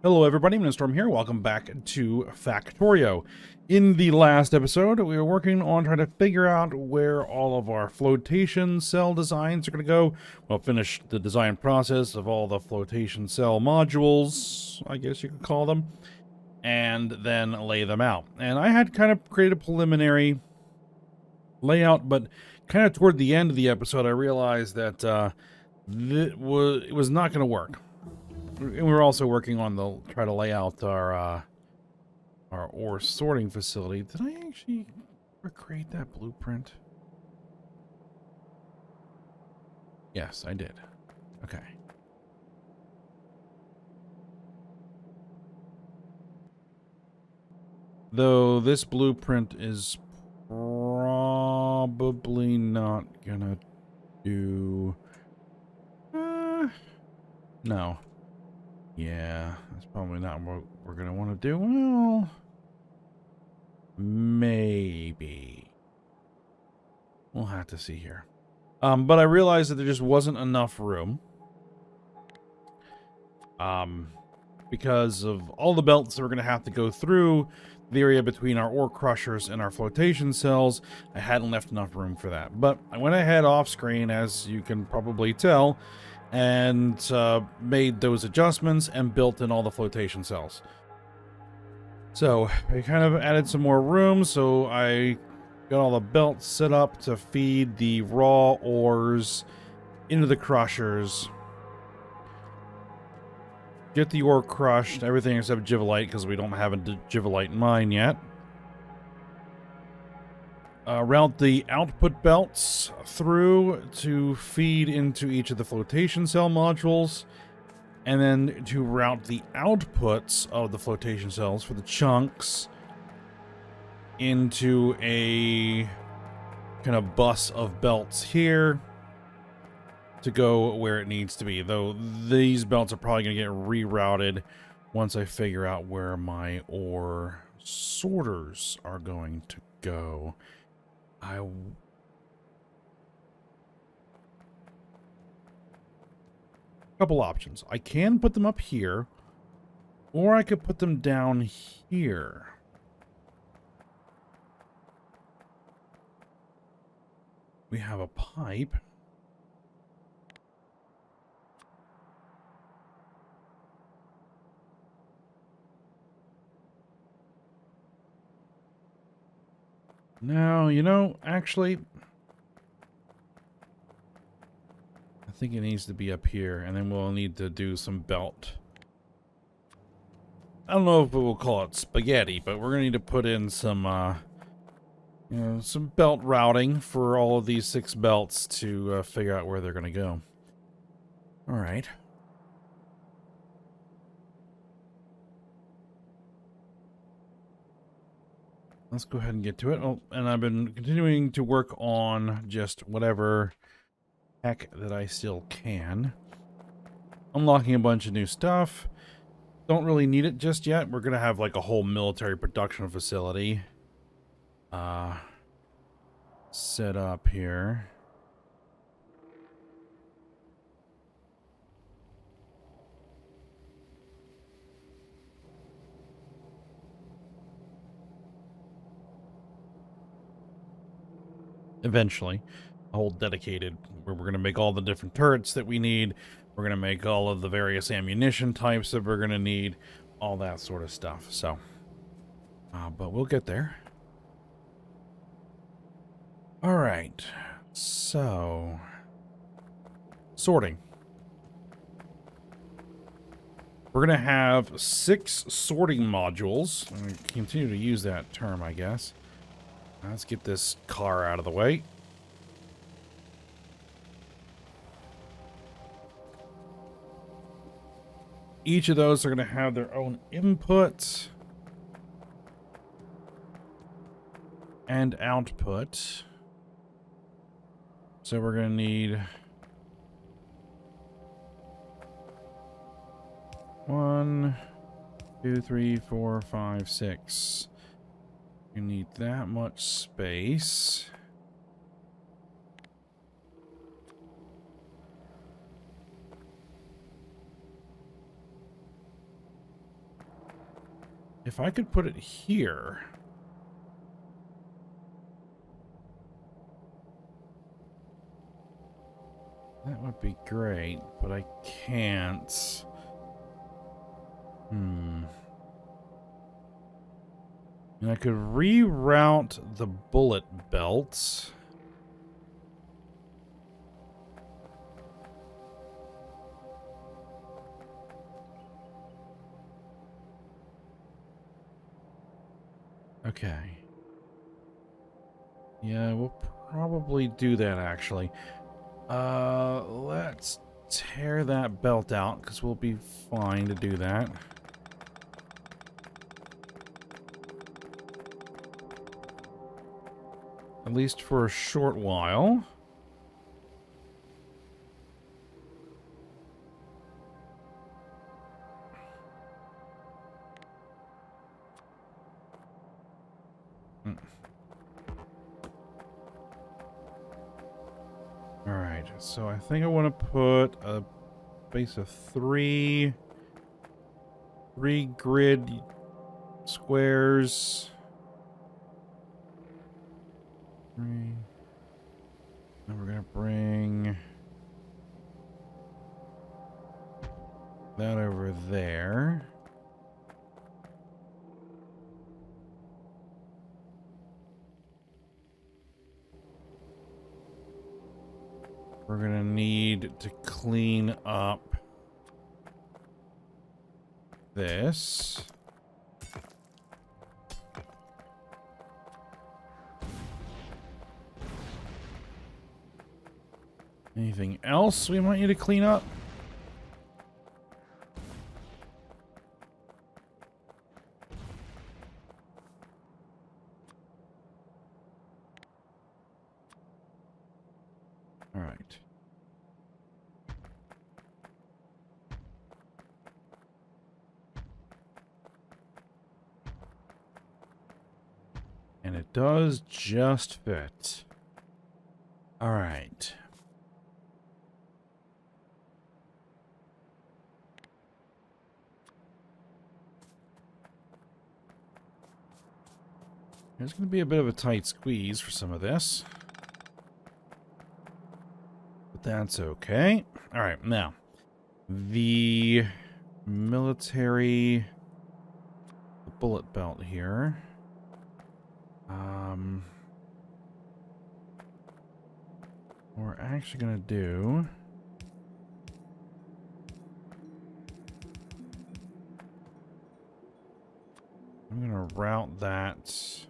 Hello everybody, Storm here. Welcome back to Factorio. In the last episode, we were working on trying to figure out where all of our flotation cell designs are going to go. We'll finish the design process of all the flotation cell modules, I guess you could call them, and then lay them out. And I had kind of created a preliminary layout, but kind of toward the end of the episode, I realized that it was not going to work. And we're also working on try to lay out our ore sorting facility. Did I actually recreate that blueprint? Yes, I did. Okay. Though this blueprint is probably not gonna do... no. Yeah, that's probably not what we're going to want to do. Well, maybe. We'll have to see here. But I realized that there just wasn't enough room. Because of all the belts that we're going to have to go through the area between our ore crushers and our flotation cells, I hadn't left enough room for that. But I went ahead off screen, as you can probably tell, and made those adjustments and built in all the flotation cells. So I kind of added some more room, so I got all the belts set up to feed the raw ores into the crushers. Get the ore crushed, everything except Jivolite, because we don't have a Jivolite mine yet. Route the output belts through to feed into each of the flotation cell modules, and then to route the outputs of the flotation cells for the chunks into a kind of bus of belts here to go where it needs to be. Though these belts are probably going to get rerouted once I figure out where my ore sorters are going to go. Couple options. I can put them up here, or I could put them down here. We have a pipe. Now, actually, I think it needs to be up here, and then we'll need to do some belt. I don't know if we'll call it spaghetti, but we're going to need to put in some, some belt routing for all of these 6 belts to figure out where they're going to go. All right. Let's go ahead and get to it. Oh, and I've been continuing to work on just whatever heck that I still can. Unlocking a bunch of new stuff. Don't really need it just yet. We're going to have like a whole military production facility set up here. Eventually, a whole dedicated where we're going to make all the different turrets that we need. We're going to make all of the various ammunition types that we're going to need, all that sort of stuff. So, but we'll get there. All right. So, sorting. We're going to have 6 sorting modules. I'm going to continue to use that term, I guess. Let's get this car out of the way. Each of those are going to have their own input and output. So we're going to need 1, 2, 3, 4, 5, 6. You need that much space. if I could put it here. That would be great, but I can't. And I could reroute the bullet belt. Okay. Yeah, we'll probably do that, actually. Let's tear that belt out, because we'll be fine to do that. At least for a short while. Alright, so I think I want to put a base of three grid squares. Three. Then we're gonna bring that over there. We're gonna need to clean up this. Anything else we might need to clean up? All right. And it does just fit. All right. There's going to be a bit of a tight squeeze for some of this. But that's okay. All right, now. The military bullet belt here. What we're actually going to do... I'm going to route that...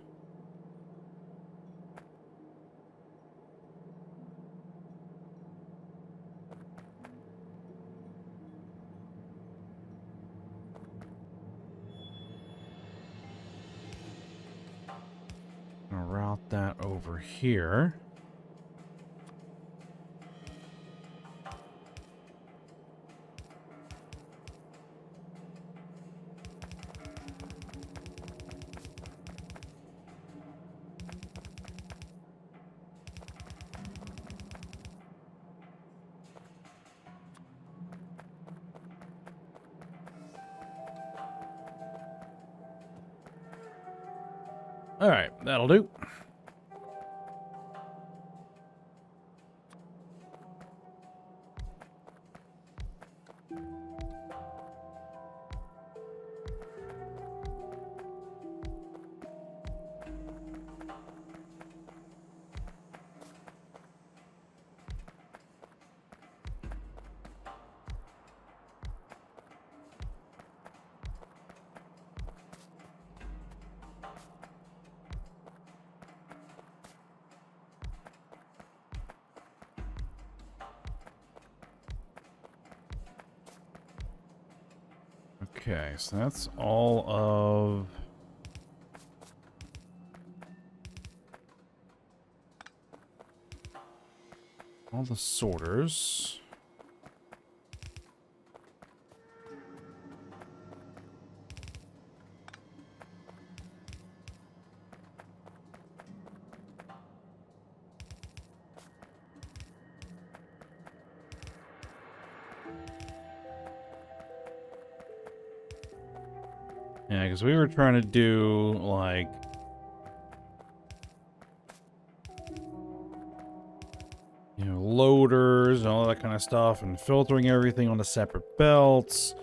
route that over here. All right, that'll do. Okay, so that's all of... all the sorters. Yeah, because we were trying to do, like, you know, loaders and all that kind of stuff, and filtering everything onto separate belts.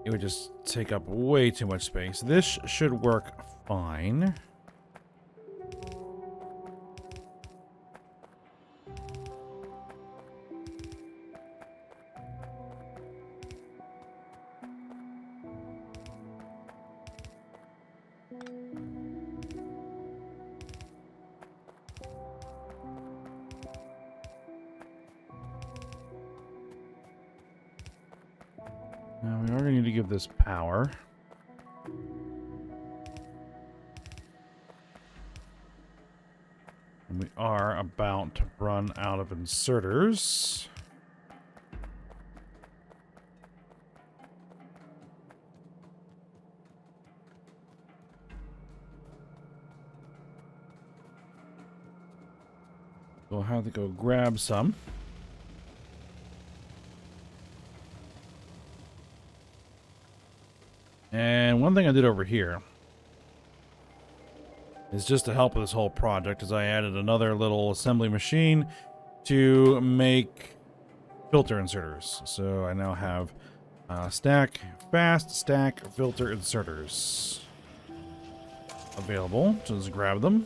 It would just take up way too much space. This should work fine. Now we are going to need to give this power. And we are about to run out of inserters. We'll have to go grab some. And one thing I did over here is just to help with this whole project is I added another little assembly machine to make filter inserters. So I now have fast stack filter inserters available. So just grab them.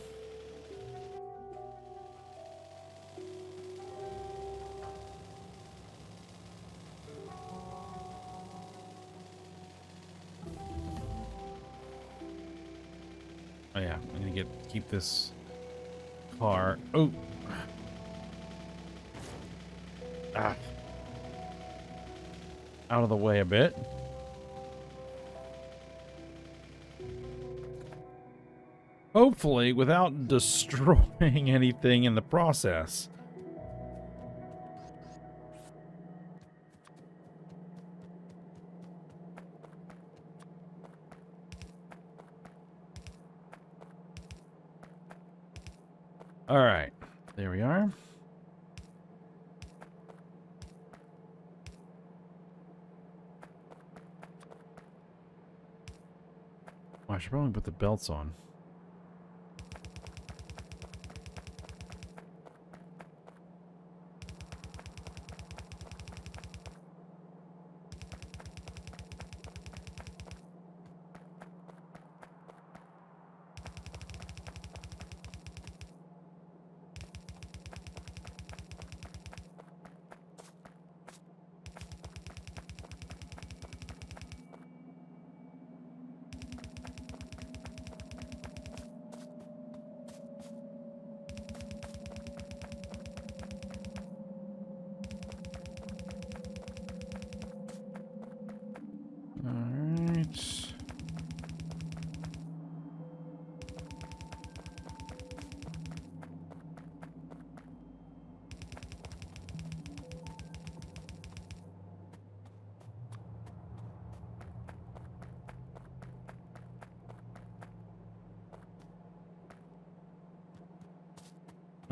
Oh yeah, I'm gonna keep this car. Oh, out of the way a bit. Hopefully, without destroying anything in the process. All right, there we are. Well, I should probably put the belts on.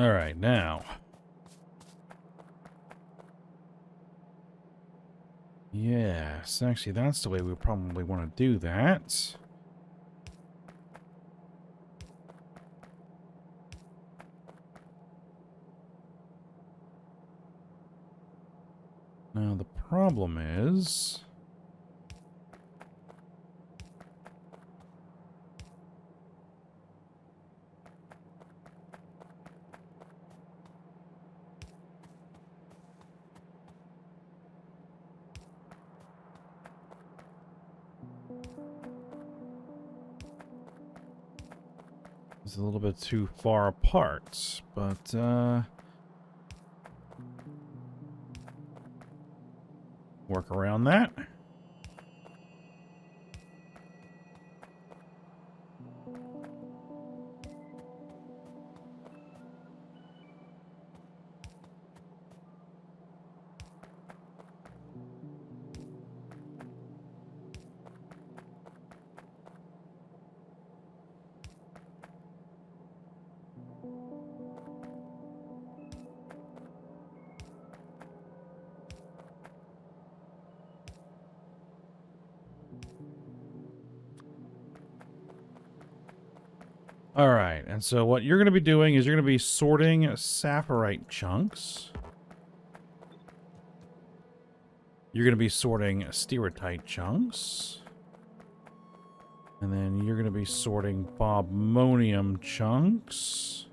All right, now. Yes, actually, that's the way we probably want to do that. Now, the problem is... it's a little bit too far apart, but, work around that. All right, and so what you're going to be doing is you're going to be sorting saprolite chunks. You're going to be sorting stereotype chunks. And then you're going to be sorting bobmonium chunks.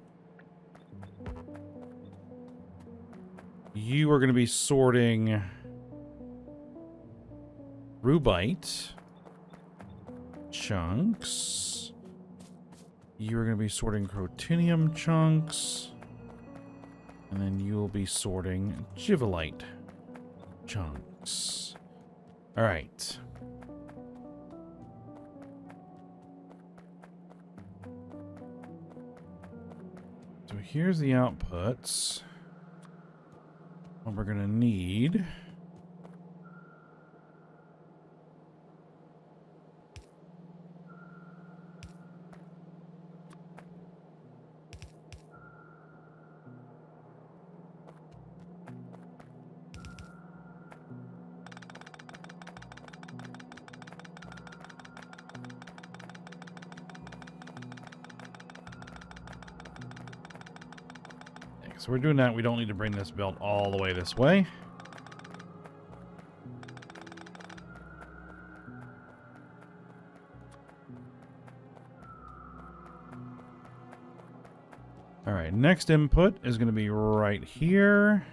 You are going to be sorting rubite chunks. You are going to be sorting crotinium chunks. And then you'll be sorting givelite chunks. All right. So here's the outputs. What we're going to need. So we're doing that. We don't need to bring this belt all the way this way. All right, next input is going to be right here.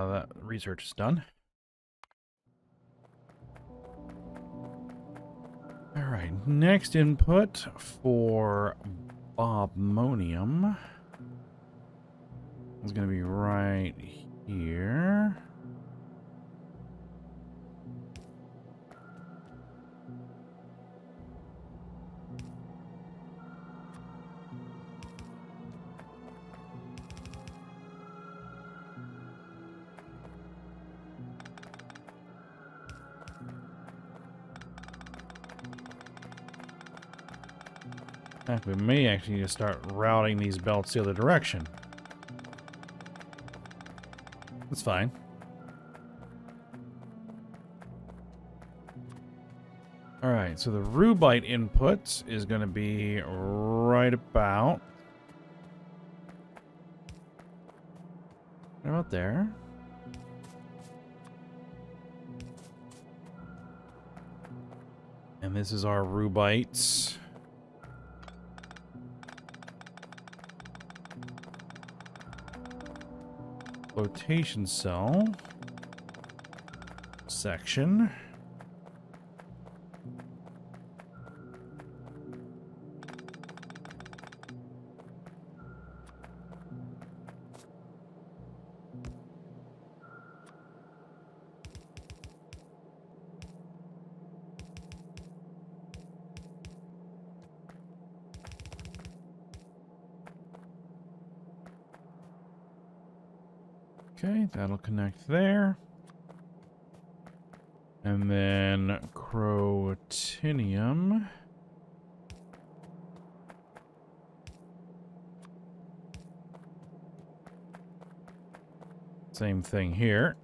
That research is done. All right, next input for bobmonium is going to be right here. In fact, we may actually need to start routing these belts the other direction. That's fine. All right, so the rubite input is going to be right about there. And this is our rubites. Flotation cell section. Okay, that'll connect there. And then crotinium. Same thing here.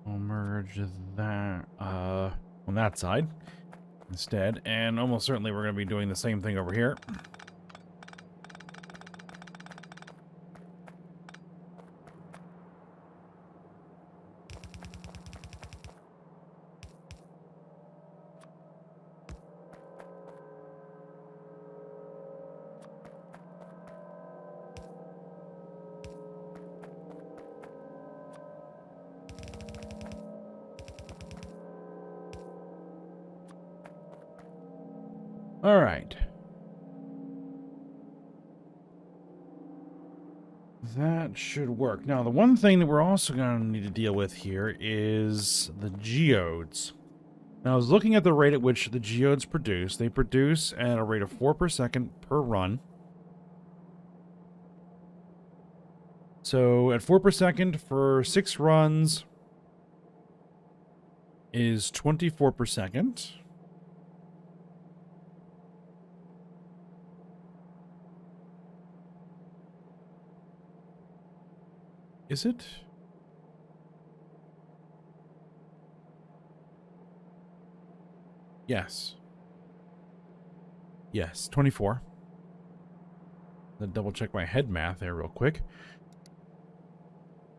I'll merge that on that side instead, and almost certainly we're going to be doing the same thing over here. All right. That should work. Now, the one thing that we're also going to need to deal with here is the geodes. Now, I was looking at the rate at which the geodes produce. They produce at a rate of 4 per second per run. So, at 4 per second for 6 runs is 24 per second. Is it? Yes. Yes, 24. Let's double check my head math there real quick.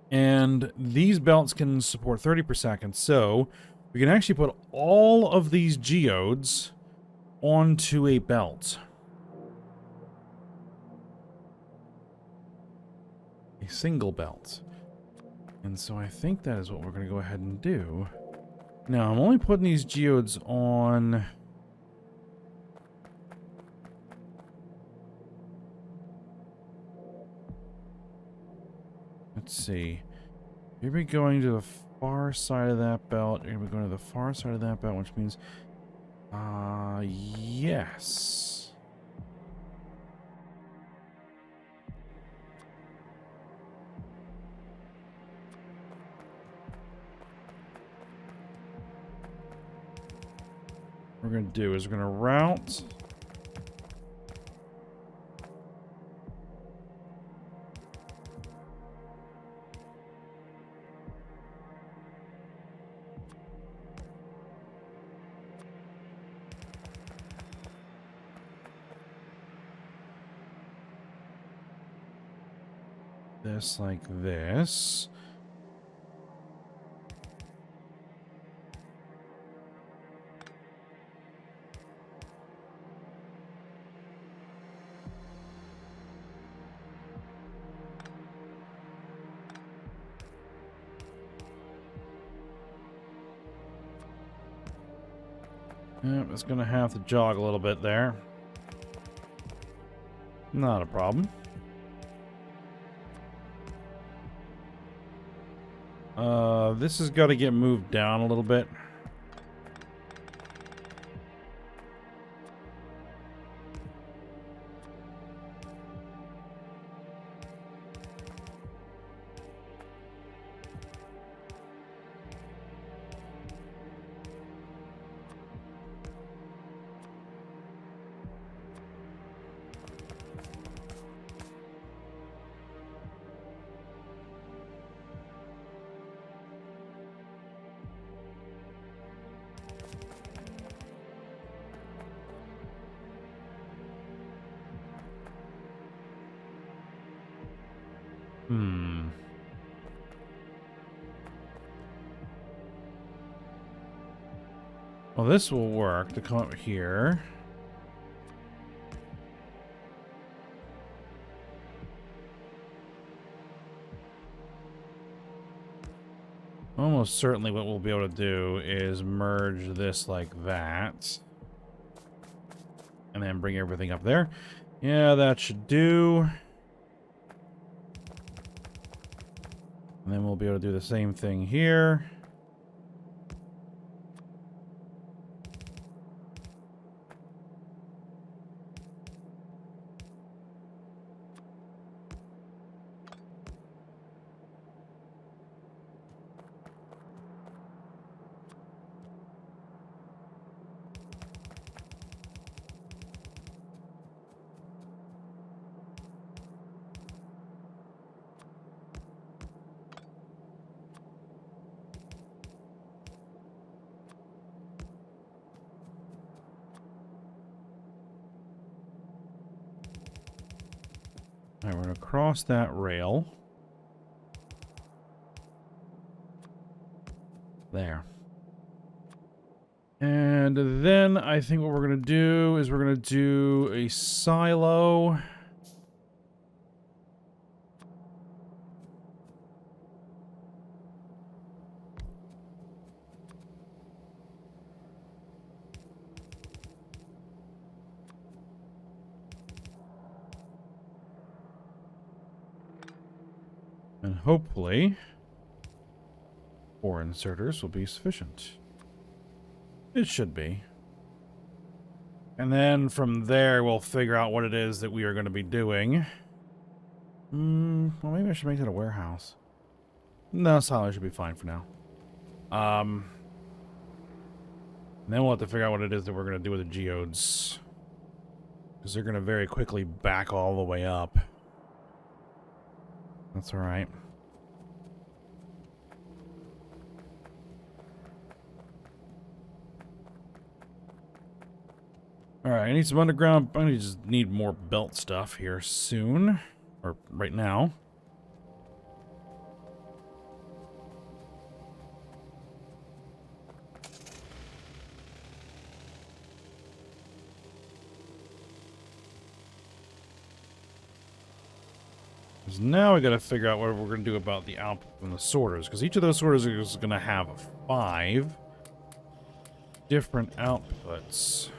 And these belts can support 30 per second, so we can actually put all of these geodes onto a belt. A single belt. And so I think that is what we're going to go ahead and do. Now, I'm only putting these geodes on... Let's see. You're going to be going to the far side of that belt. You're going to be going to the far side of that belt, which means... yes. What we're going to do is we're going to route... this like this. Yep, it's gonna have to jog a little bit there. Not a problem. This has got to get moved down a little bit. Well, this will work to come up here. Almost certainly what we'll be able to do is merge this like that. And then bring everything up there. Yeah, that should do. And then we'll be able to do the same thing here. Alright, we're going to cross that rail. There. And then I think what we're going to do is we're going to do a silo. And hopefully 4 inserters will be sufficient. It should be. And then from there, we'll figure out what it is that we are going to be doing. Well, maybe I should make it a warehouse. No, solid should be fine for now. And then we'll have to figure out what it is that we're going to do with the geodes. Because they're going to very quickly back all the way up. That's alright. Alright, I need some underground. I just need more belt stuff here soon. Or right now. Because now we got to figure out what we're going to do about the output from the sorters. Because each of those sorters is going to have 5 different outputs.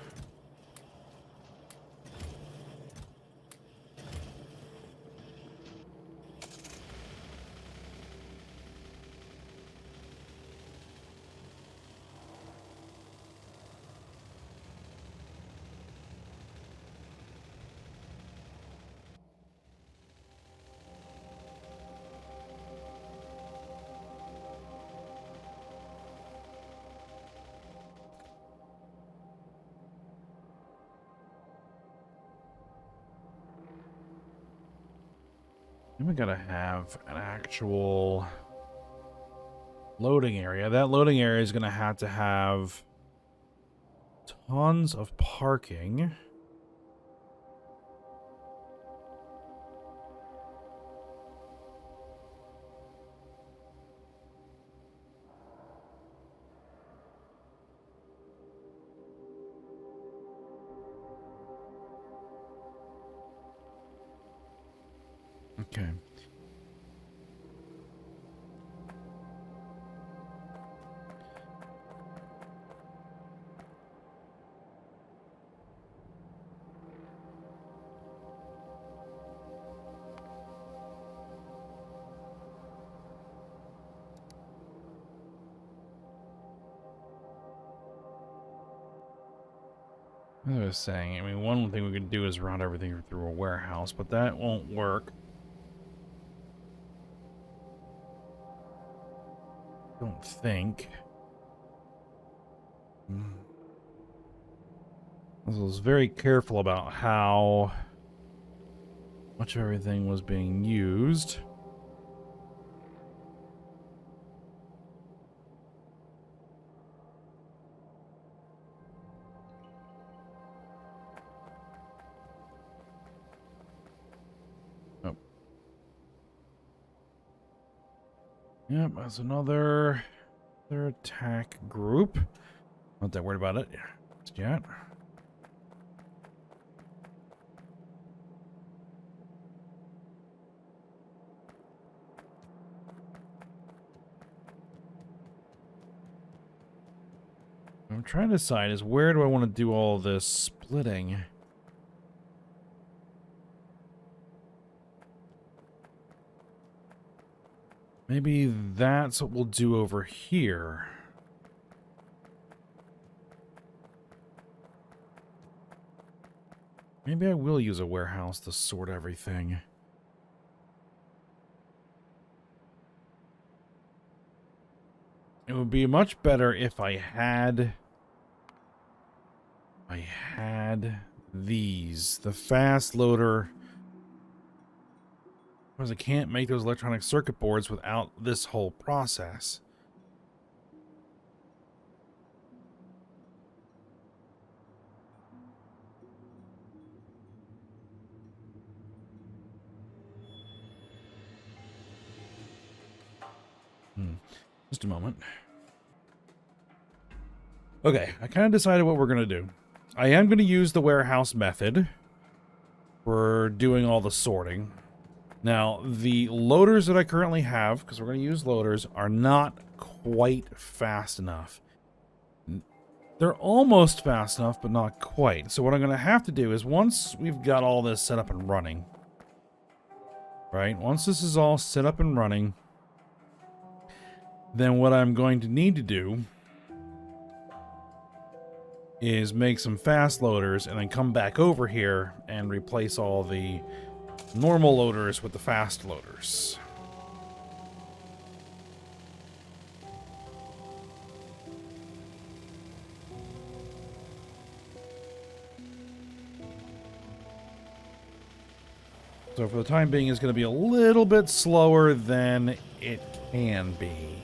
Then we gotta have an actual loading area. That loading area is gonna have to have tons of parking. Okay. As I was saying, I mean, one thing we could do is route everything through a warehouse, but that won't work. Don't think. I was very careful about how much of everything was being used. Oh. Yep, that's another attack group. Not that worried about it yet. I'm trying to decide is where do I want to do all this splitting? Maybe that's what we'll do over here. Maybe I will use a warehouse to sort everything. It would be much better if I had these. The fast loader. Because I can't make those electronic circuit boards without this whole process. Just a moment. Okay, I kind of decided what we're going to do. I am going to use the warehouse method for doing all the sorting. Now, the loaders that I currently have, because we're going to use loaders, are not quite fast enough. They're almost fast enough, but not quite. So what I'm going to have to do is once we've got all this set up and running, right? Once this is all set up and running, then what I'm going to need to do is make some fast loaders and then come back over here and replace all the normal loaders with the fast loaders. So for the time being, it's going to be a little bit slower than it can be.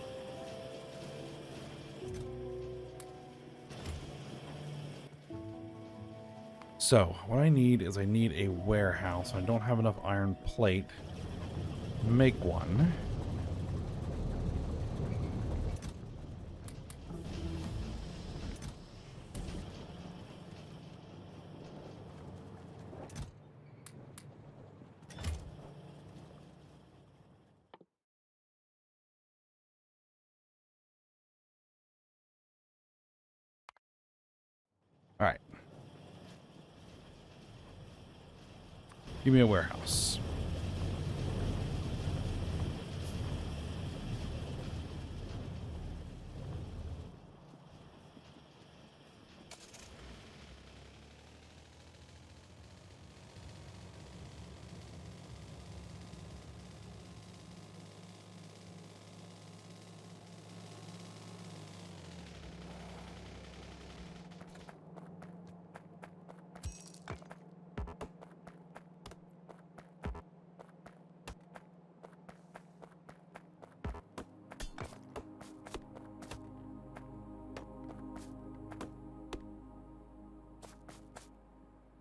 So what I need is I need a warehouse. I don't have enough iron plate to make one. All right. Give me a warehouse.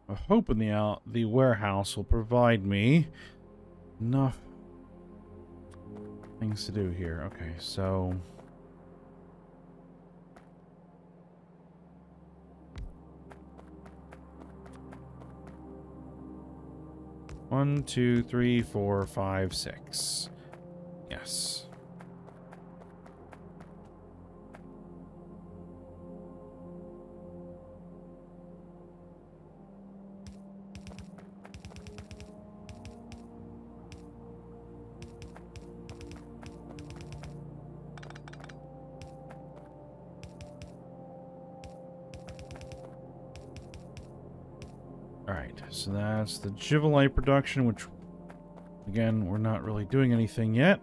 I'm hoping the warehouse will provide me enough things to do here. Okay, so one, two, three, four, five, six. Yes. Alright, so that's the Jivelite production, which, again, we're not really doing anything yet.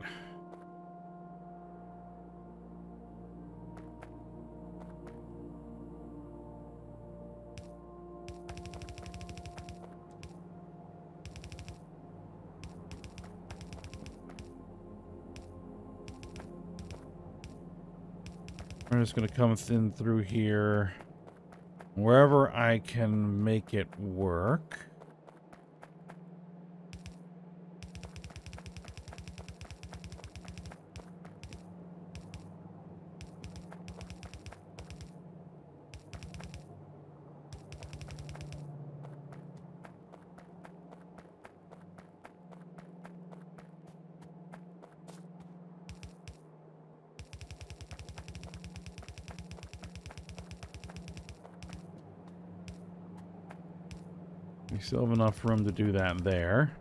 We're just going to come in through here. Wherever I can make it work. We still have enough room to do that there.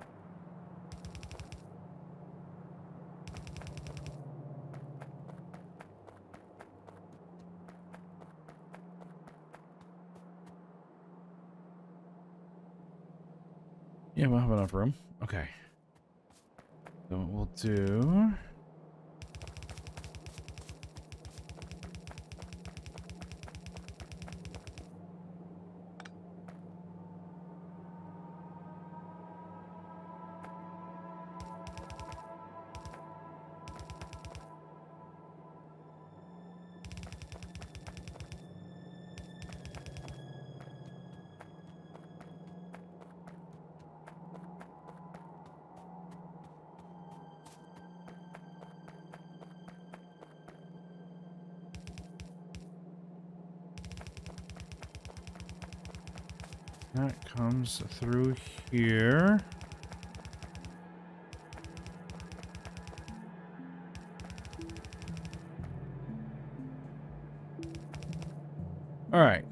Yeah, we'll have enough room. Okay. So what we'll do... That comes through here. All right.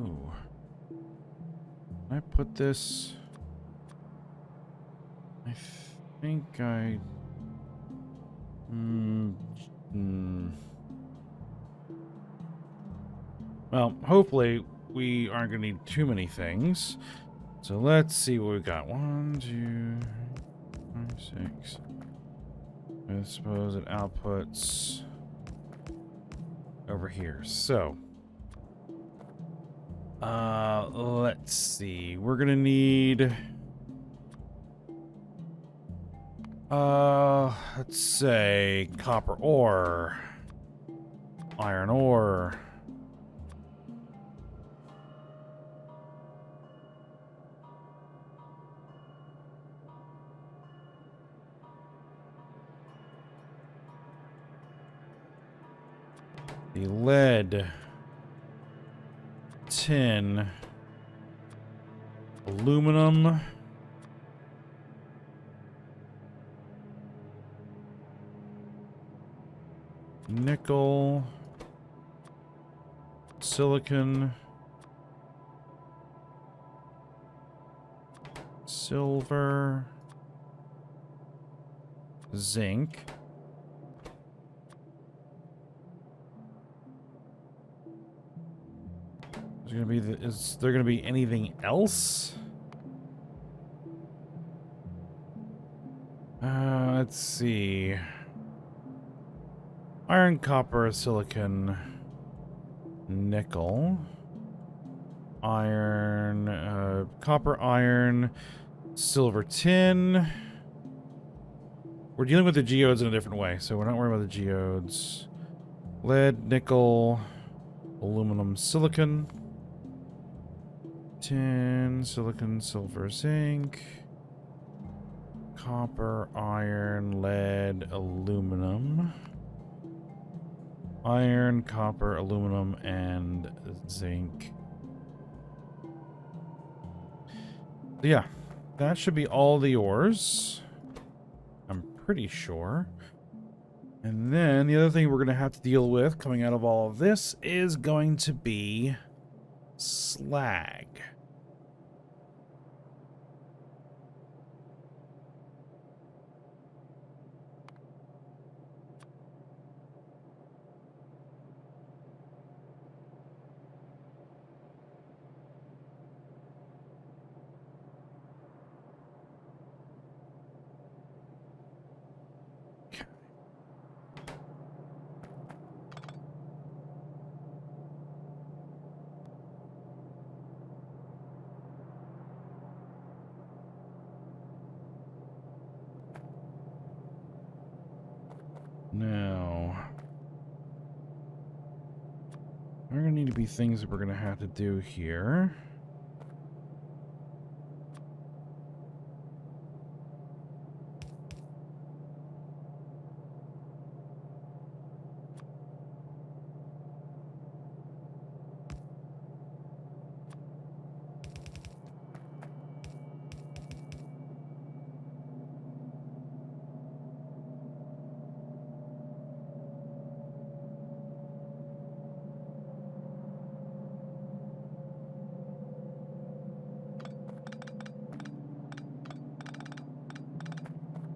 Ooh. Can I put this? think I... Well, hopefully we aren't going to need too many things. So let's see what we got. 1, 2, 5, 6. I suppose it outputs over here. So, let's see. We're going to need... let's say copper ore, iron ore, the lead, tin, aluminum, nickel, silicon, silver, zinc. Is there gonna be anything else? Let's see. Iron, copper, silicon, nickel, iron, copper, iron, silver, tin. We're dealing with the geodes in a different way, so we're not worried about the geodes. Lead, nickel, aluminum, silicon, tin, silicon, silver, zinc, copper, iron, lead, aluminum. Iron, copper, aluminum, and zinc. Yeah, that should be all the ores. I'm pretty sure. And then the other thing we're going to have to deal with coming out of all of this is going to be slag. Now, there are going to need to be things that we're going to have to do here.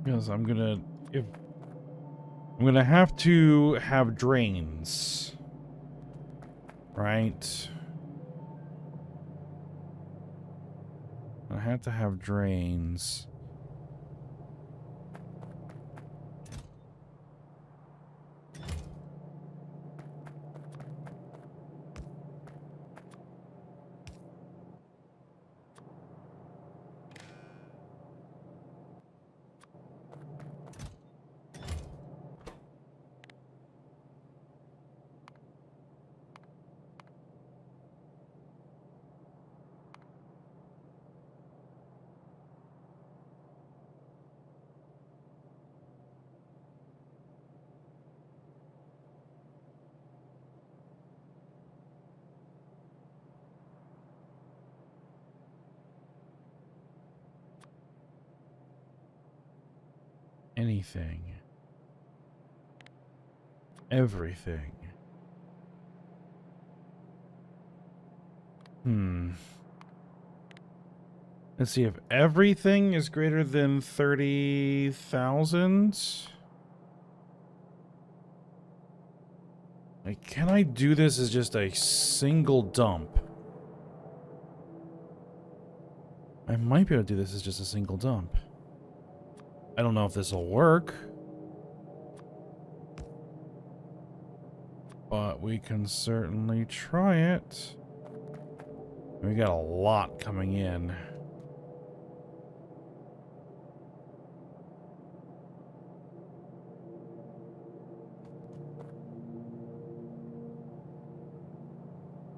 Because I'm gonna have to have drains, right? I have to have drains. Anything. Everything. Let's see if everything is greater than 30,000. Like, can I do this as just a single dump? I might be able to do this as just a single dump. I don't know if this will work. But we can certainly try it. We got a lot coming in.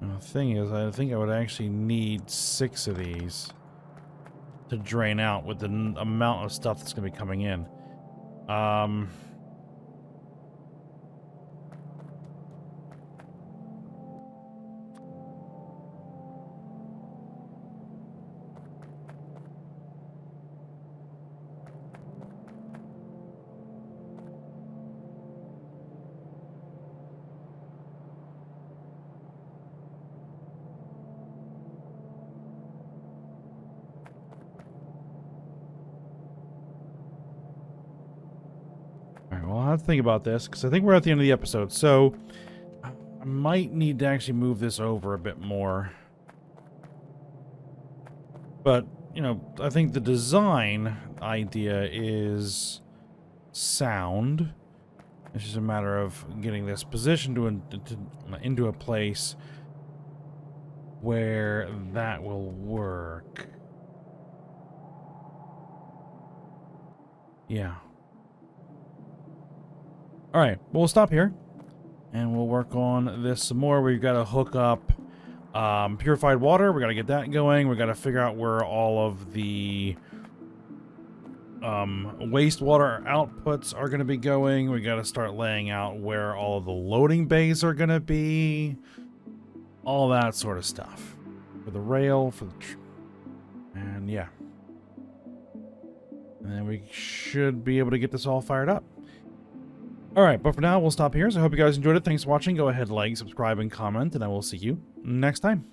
The thing is, I think I would actually need 6 of these to drain out with the amount of stuff that's going to be coming in. Alright, well, I'll have to think about this, because I think we're at the end of the episode, so I might need to actually move this over a bit more. But, you know, I think the design idea is sound. It's just a matter of getting this positioned into a place where that will work. Yeah. Alright, we'll stop here. And we'll work on this some more. We've got to hook up purified water. We got to get that going. We got to figure out where all of the wastewater outputs are going to be going. We got to start laying out where all of the loading bays are going to be. All that sort of stuff. For the rail, for the... and yeah. And then we should be able to get this all fired up. Alright, but for now, we'll stop here. So I hope you guys enjoyed it. Thanks for watching. Go ahead, like, subscribe, and comment, and I will see you next time.